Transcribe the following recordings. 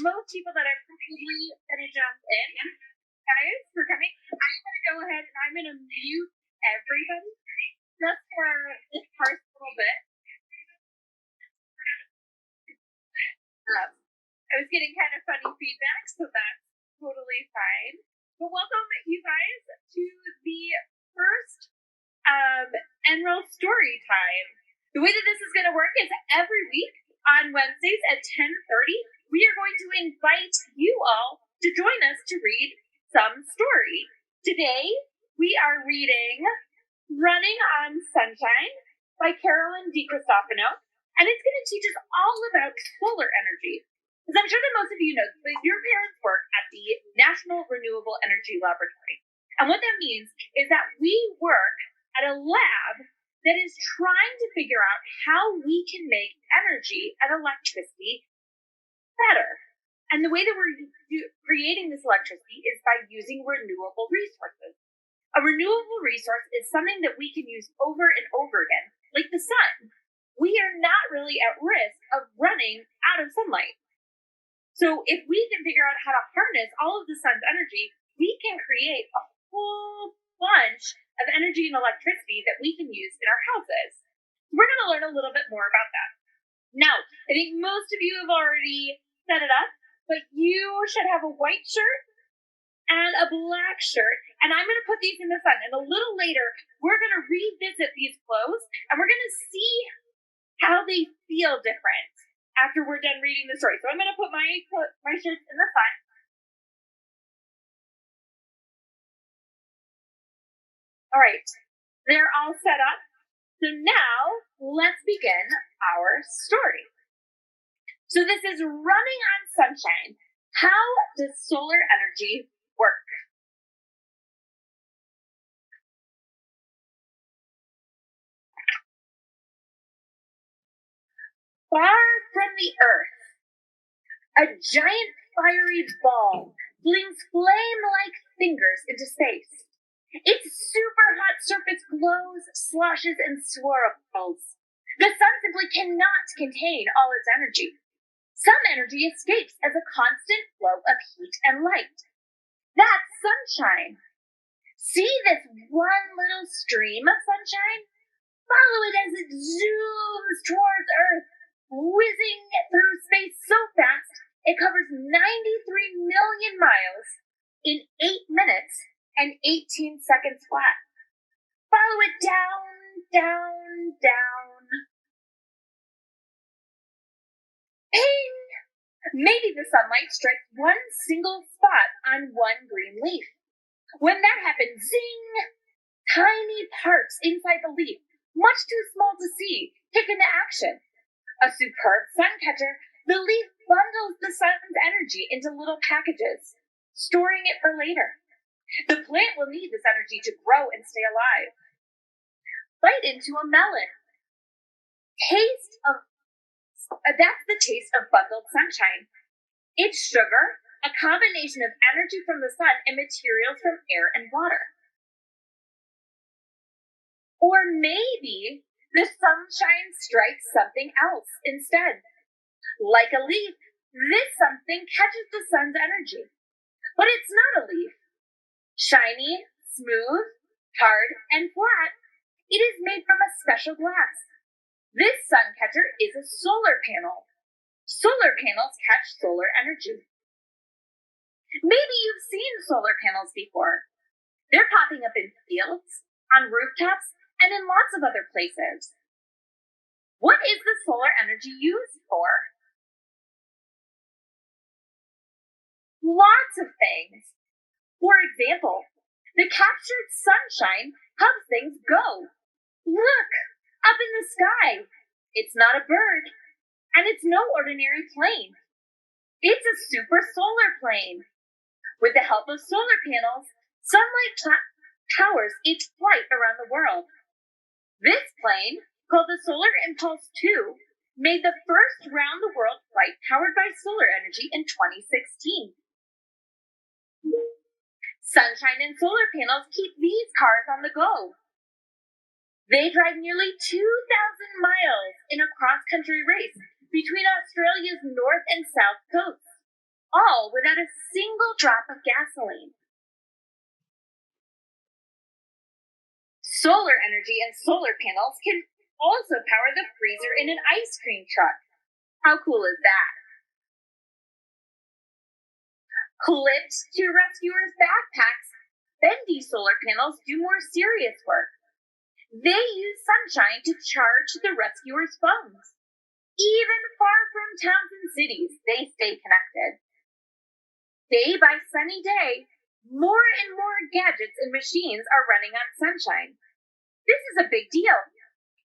most people that are probably going to jump in, guys, for coming. I'm going to go ahead and I'm going to mute everybody just for this first little bit. I was getting kind of funny feedback, so that's totally fine. But welcome, you guys, to the first NREL story time. The way that this is going to work is every week on Wednesdays at 10:30, we are going to invite you all to join us to read some story. Today, we are reading Running on Sunshine by Carolyn DeCristofano, and it's going to teach us all about solar energy. Because I'm sure that most of you know that your parents work at the National Renewable Energy Laboratory. And what that means is that we work at a lab that is trying to figure out how we can make energy and electricity better. And the way that we're creating this electricity is by using renewable resources. A renewable resource is something that we can use over and over again, like the sun. We are not really at risk of running out of sunlight. So if we can figure out how to harness all of the sun's energy, we can create a whole bunch of energy and electricity that we can use in our houses. We're going to learn a little bit more about that. Now, I think most of you have already set it up, but you should have a white shirt and a black shirt, and I'm going to put these in the sun. And a little later, we're going to revisit these clothes, and we're going to see how they feel different after we're done reading the story. So I'm going to put my shirts in the sun. All right, they're all set up. So now let's begin our story. So this is Running on Sunshine. How does solar energy work? Far from the earth, a giant fiery ball flings flame-like fingers into space. Its super hot surface glows, sloshes, and swirls. The sun simply cannot contain all its energy. Some energy escapes as a constant flow of heat and light. That's sunshine. See this one little stream of sunshine? Follow it as it zooms towards Earth, whizzing through space so fast it covers 93 million miles in 8 minutes and 18 seconds flat. Follow it down, down, down. Ping! Maybe the sunlight strikes one single spot on one green leaf. When that happens, zing! Tiny parts inside the leaf, much too small to see, kick into action. A superb sun catcher, the leaf bundles the sun's energy into little packages, storing it for later. The plant will need this energy to grow and stay alive. Bite into a melon. That's the taste of bundled sunshine. It's sugar, a combination of energy from the sun and materials from air and water. Or maybe the sunshine strikes something else instead. Like a leaf, this something catches the sun's energy. But it's not a leaf. Shiny, smooth, hard, and flat, it is made from a special glass. This sun catcher is a solar panel. Solar panels catch solar energy. Maybe you've seen solar panels before. They're popping up in fields, on rooftops, and in lots of other places. What is the solar energy used for? Lots of things. For example, the captured sunshine helps things go. Look, up in the sky. It's not a bird, and it's no ordinary plane. It's a super solar plane. With the help of solar panels, sunlight powers its flight around the world. This plane, called the Solar Impulse 2, made the first round-the-world flight powered by solar energy in 2016. Sunshine and solar panels keep these cars on the go. They drive nearly 2,000 miles in a cross-country race between Australia's north and south coasts. all without a single drop of gasoline. Solar energy and solar panels can also power the freezer in an ice cream truck. How cool is that? Clipped to rescuers' backpacks, bendy solar panels do more serious work. They use sunshine to charge the rescuers' phones. Even far from towns and cities, they stay connected. Day by sunny day, more and more gadgets and machines are running on sunshine. This is a big deal.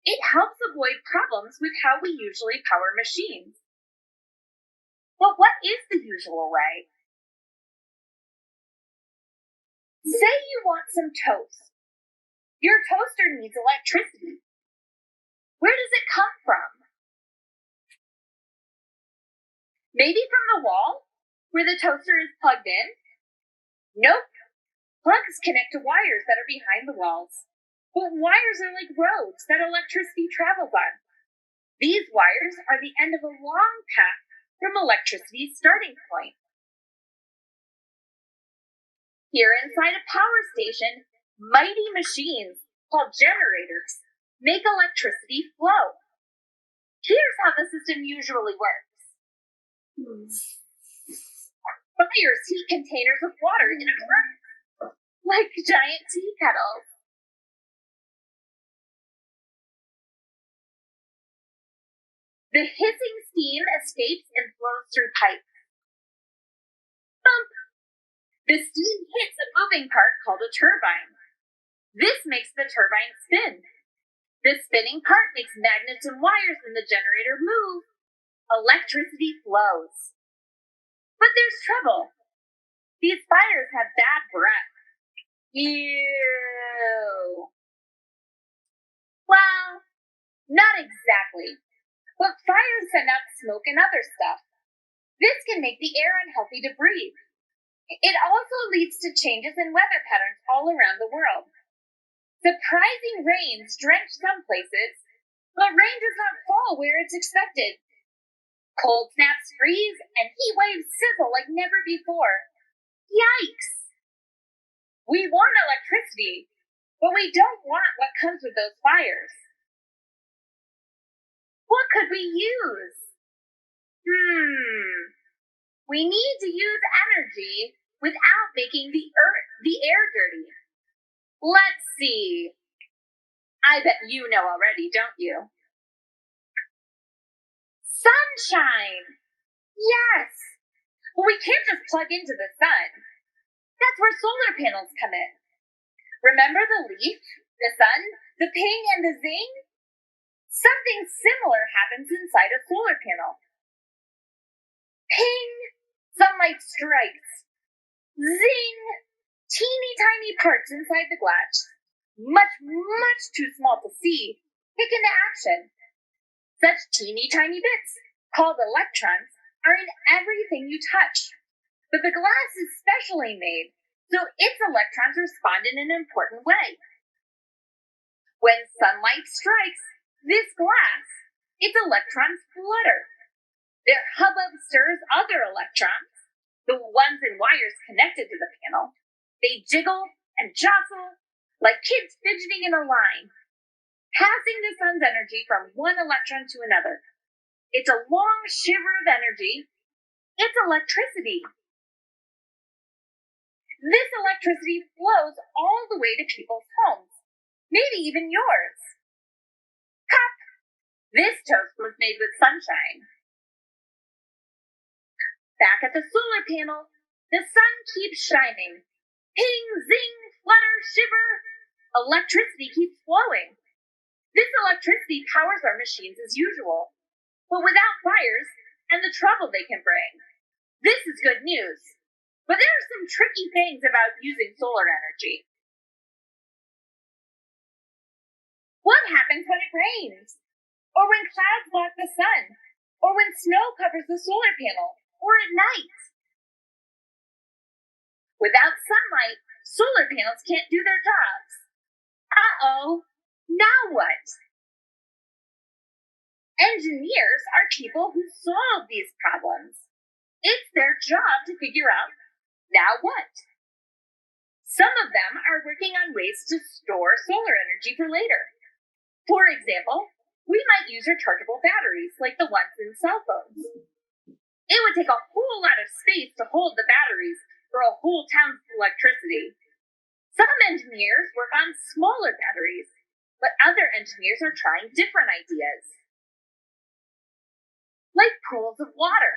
It helps avoid problems with how we usually power machines. But what is the usual way? Say you want some toast. Your toaster needs electricity. Where does it come from? Maybe from the wall, where the toaster is plugged in? Nope. Plugs connect to wires that are behind the walls. But wires are like roads that electricity travels on. These wires are the end of a long path from electricity's starting point. Here inside a power station, mighty machines, called generators, make electricity flow. Here's how the system usually works. Fires heat containers of water in a furnace, like giant tea kettles. The hissing steam escapes and flows through pipes. Thump! The steam hits a moving part called a turbine. This makes the turbine spin. The spinning part makes magnets and wires in the generator move. Electricity flows. But there's trouble. These fires have bad breath. Ew. Well, not exactly. But fires send out smoke and other stuff. This can make the air unhealthy to breathe. It also leads to changes in weather patterns all around the world. Surprising rains drench some places, but rain does not fall where it's expected. Cold snaps freeze, and heat waves sizzle like never before. Yikes! We want electricity, but we don't want what comes with those fires. What could we use? We need to use energy without making the air dirty. Let's see. I bet you know already, don't you? Sunshine! Yes! But we can't just plug into the sun. That's where solar panels come in. Remember the leaf, the sun, the ping, and the zing? Something similar happens inside a solar panel. Ping! Sunlight strikes. Zing! Teeny tiny parts inside the glass, much, much too small to see, kick into action. Such teeny tiny bits, called electrons, are in everything you touch. But the glass is specially made, so its electrons respond in an important way. When sunlight strikes this glass, its electrons flutter. Their hubbub stirs other electrons, the ones in wires connected to the panel. They jiggle and jostle like kids fidgeting in a line, passing the sun's energy from one electron to another. It's a long shiver of energy. It's electricity. This electricity flows all the way to people's homes, maybe even yours. Pop! This toast was made with sunshine. Back at the solar panel, the sun keeps shining. Ping, zing, flutter, shiver. Electricity keeps flowing. This electricity powers our machines as usual, but without fires and the trouble they can bring. This is good news, but there are some tricky things about using solar energy. What happens when it rains? Or when clouds block the sun? Or when snow covers the solar panel? Or at night? Without sunlight, solar panels can't do their jobs. Uh-oh, now what? Engineers are people who solve these problems. It's their job to figure out, now what? Some of them are working on ways to store solar energy for later. For example, we might use rechargeable batteries like the ones in cell phones. It would take a whole lot of space to hold the batteries for a whole town's electricity. Some engineers work on smaller batteries, but other engineers are trying different ideas. Like pools of water.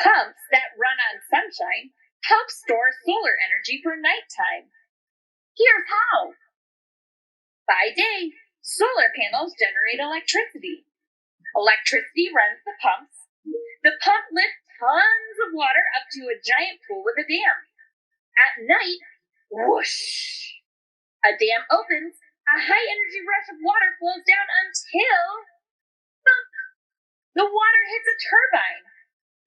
Pumps that run on sunshine help store solar energy for nighttime. Here's how. By day, solar panels generate electricity. Electricity runs the pumps. The pump lifts tons of water up to a giant pool with a dam. At night, whoosh! A dam opens, a high-energy rush of water flows down until, thump, the water hits a turbine.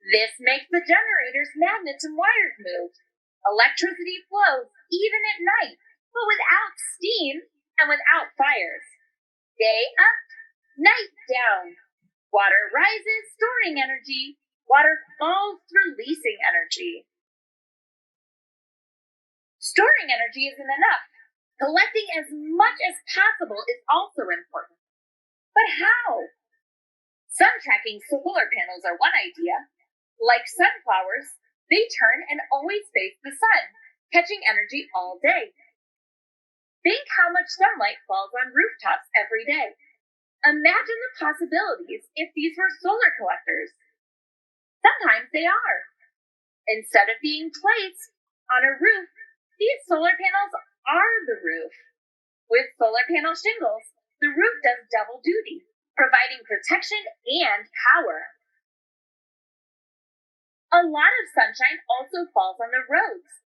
This makes the generator's magnets and wires move. Electricity flows even at night, but without steam and without fires. Day up, night down. Water rises, storing energy. Water falls, releasing energy. Storing energy isn't enough. Collecting as much as possible is also important. But how? Sun-tracking solar panels are one idea. Like sunflowers, they turn and always face the sun, catching energy all day. Think how much sunlight falls on rooftops every day. Imagine the possibilities if these were solar collectors. Sometimes they are. Instead of being placed on a roof, these solar panels are the roof. With solar panel shingles, the roof does double duty, providing protection and power. A lot of sunshine also falls on the roads.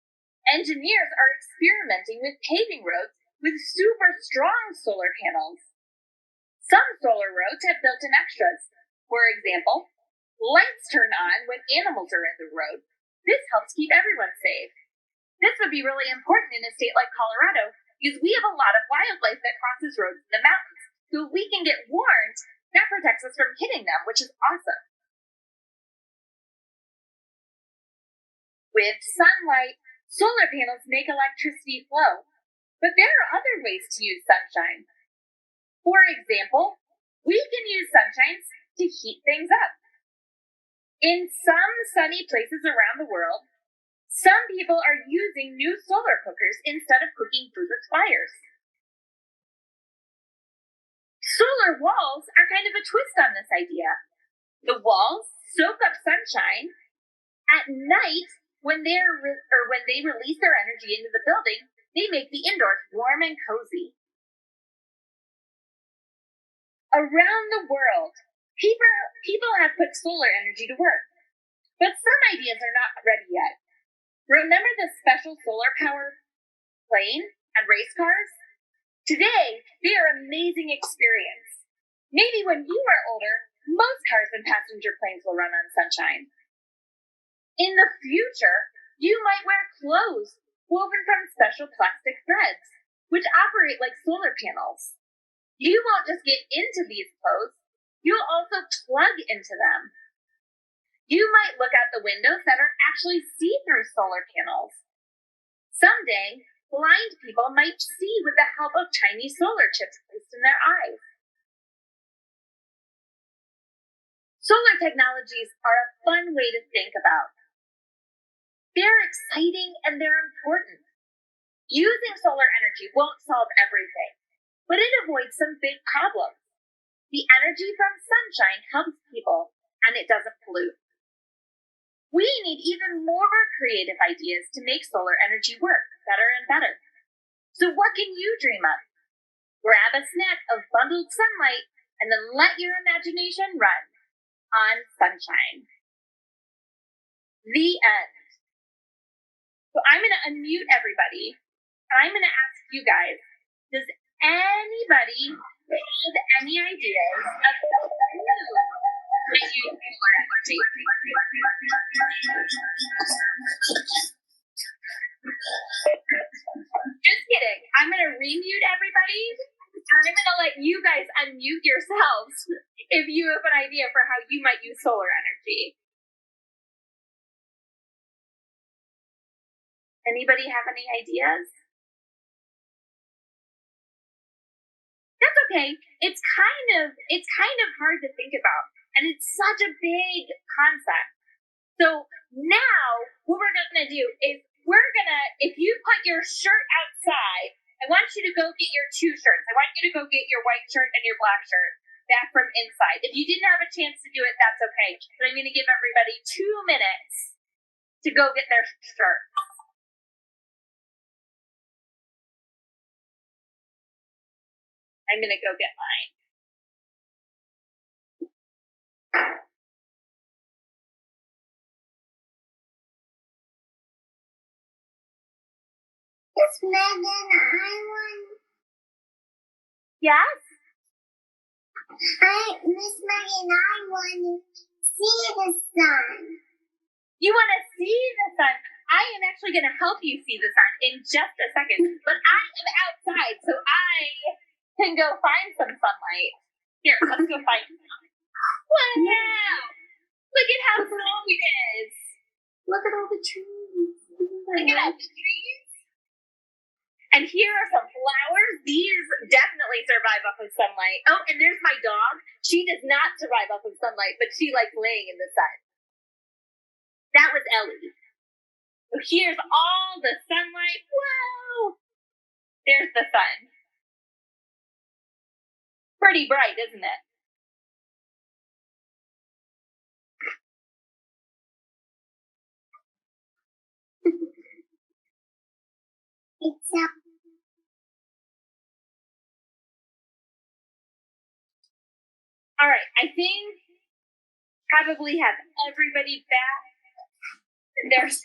Engineers are experimenting with paving roads with super strong solar panels. Some solar roads have built-in extras. For example, lights turn on when animals are in the road. This helps keep everyone safe. This would be really important in a state like Colorado because we have a lot of wildlife that crosses roads in the mountains. So if we can get warned, that protects us from hitting them, which is awesome. With sunlight, solar panels make electricity flow. But there are other ways to use sunshine. For example, we can use sunshine to heat things up. In some sunny places around the world, some people are using new solar cookers instead of cooking food with fires. Solar walls are kind of a twist on this idea. The walls soak up sunshine. At night, when they release their energy into the building, they make the indoors warm and cozy. Around the world, people have put solar energy to work, but some ideas are not ready yet. Remember the special solar power plane and race cars? Today, they are an amazing experience. Maybe when you are older, most cars and passenger planes will run on sunshine. In the future, you might wear clothes woven from special plastic threads, which operate like solar panels. You won't just get into these clothes, you'll also plug into them. You might look out the windows that are actually see-through solar panels. Someday, blind people might see with the help of tiny solar chips placed in their eyes. Solar technologies are a fun way to think about. They're exciting and they're important. Using solar energy won't solve everything, but it avoids some big problems. The energy from sunshine helps people, and it doesn't pollute. We need even more creative ideas to make solar energy work better and better. So what can you dream of? Grab a snack of bundled sunlight, and then let your imagination run on sunshine. The end. So I'm going to unmute everybody, and I'm going to ask you guys, does anybody have any ideas of something new that you learned? Just kidding. I'm going to remute everybody, and I'm going to let you guys unmute yourselves if you have an idea for how you might use solar energy. Anybody have any ideas? That's okay. It's kind of hard to think about, and it's such a big concept. So now what we're gonna do is if you put your shirt outside, I want you to go get your two shirts. I want you to go get your white shirt and your black shirt back from inside. If you didn't have a chance to do it, that's okay. But I'm gonna give everybody 2 minutes to go get their shirt. I'm gonna go get mine. Miss Megan, I want. Yes? Miss Megan, I want to see the sun. You want to see the sun? I am actually going to help you see the sun in just a second. But I am outside, so I can go find some sunlight. Here, let's go find some. Wow! Look at how snowy it is. Look at all the trees. Look at all the trees. And here are some flowers. These definitely survive off of sunlight. Oh, and there's my dog. She does not survive off of sunlight, but she likes laying in the sun. That was Ellie. So here's all the sunlight. Whoa! There's the sun. Pretty bright, isn't it? It's up. All right, I think probably have everybody back. There's.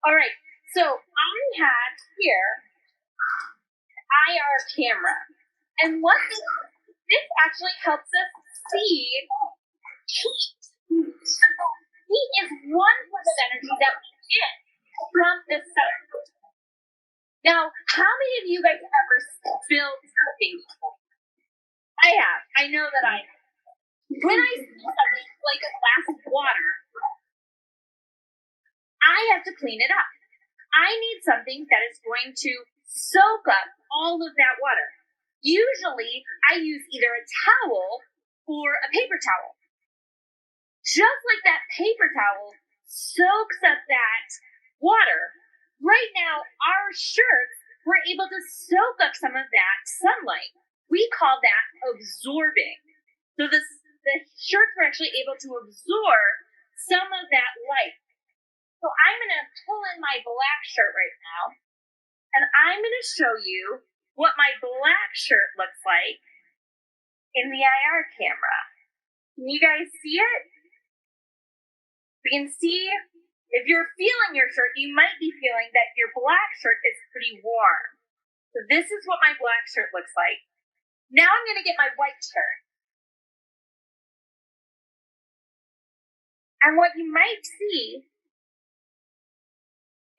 All right, so I have here an IR camera, and what this actually helps us see heat. Heat is one form of energy that we get from the sun. Now, how many of you guys have ever spilled something before? I have. I know that I have. When I spill something like a glass of water, I have to clean it up. I need something that is going to soak up all of that water. Usually, I use either a towel or a paper towel. Just like that paper towel soaks up that water, right now our shirts were able to soak up some of that sunlight. We call that absorbing. So the shirts were actually able to absorb some of that light. So I'm going to pull in my black shirt right now, and I'm going to show you what my black shirt looks like in the IR camera. Can you guys see it? We can see, if you're feeling your shirt, you might be feeling that your black shirt is pretty warm. So this is what my black shirt looks like. Now I'm going to get my white shirt. And what you might see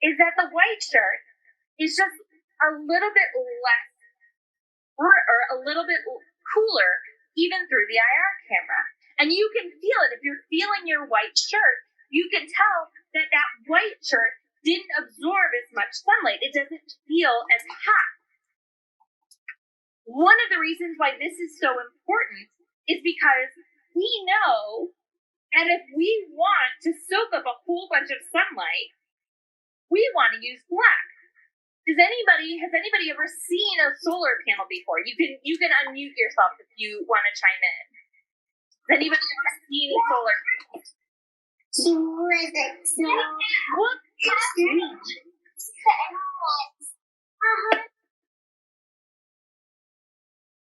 is that the white shirt is just a little bit less, or a little bit cooler, even through the IR camera. And you can feel it. If you're feeling your white shirt, you can tell that that white shirt didn't absorb as much sunlight. It doesn't feel as hot. One of the reasons why this is so important is because we know that if we want to soak up a whole bunch of sunlight, we want to use black. Has anybody ever seen a solar panel before? You can unmute yourself if you want to chime in. Has anybody ever seen a solar panel?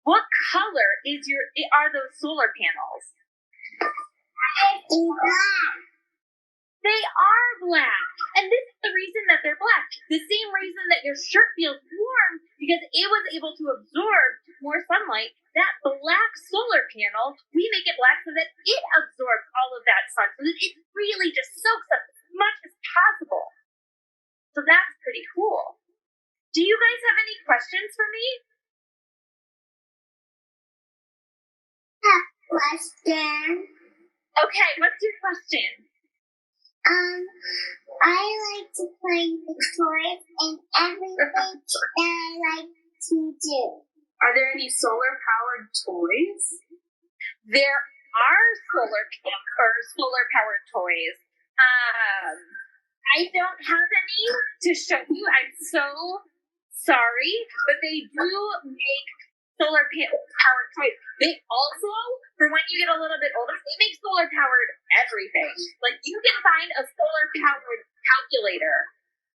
What color are those solar panels? They are black. And this is the reason that they're black. The same reason that your shirt feels warm, because it was able to absorb more sunlight. That black solar panel, we make it black so that it absorbs all of that sun, so that it really just soaks up as much as possible. So that's pretty cool. Do you guys have any questions for me? question. Okay, what's your question? I like to play with toys and everything that I like to do. Are there any solar-powered toys? There are solar-powered toys. I don't have any to show you. I'm so sorry, but they do make solar-powered toys. They also, for when you get a little bit older, they make solar-powered everything. Like, you can find a solar-powered calculator.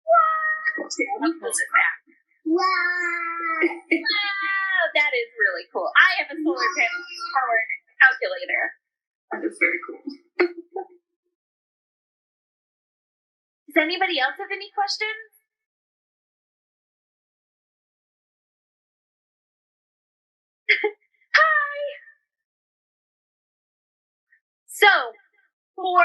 What? How cool is that? Wow! Wow, that is really cool. I have a solar-powered calculator. That is very cool. Does anybody else have any questions? Hi! So, for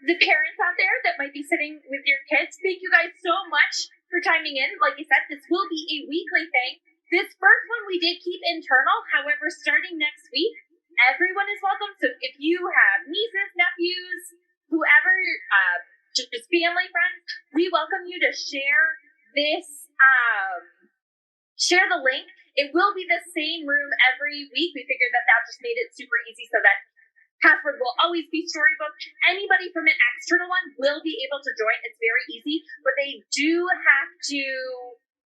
the parents out there that might be sitting with your kids, thank you guys so much for chiming in. Like I said, this will be a weekly thing. This first one we did keep internal. However, starting next week, everyone is welcome. So if you have nieces, nephews, whoever, just family, friends, we welcome you to share this, share the link. It will be the same room every week. We figured that just made it super easy so that password will always be Storybook. Anybody from an external one will be able to join. It's very easy, but they do have to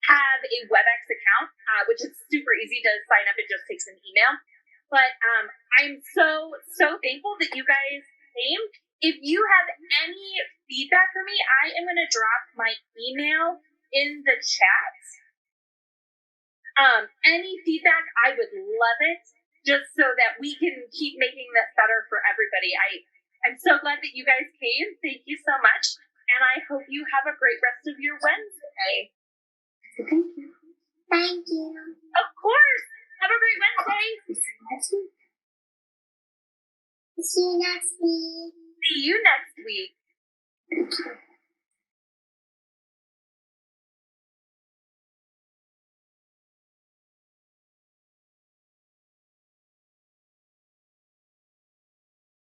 have a WebEx account, which is super easy to sign up. It just takes an email. But I'm so thankful that you guys came. If you have any feedback for me, I am going to drop my email in the chat. Any feedback, I would love it, just so that we can keep making this better for everybody. I'm so glad that you guys came. Thank you so much. And I hope you have a great rest of your Wednesday. Thank you. Thank you. Of course. Have a great Wednesday. See you next week. See you next week. Thank you.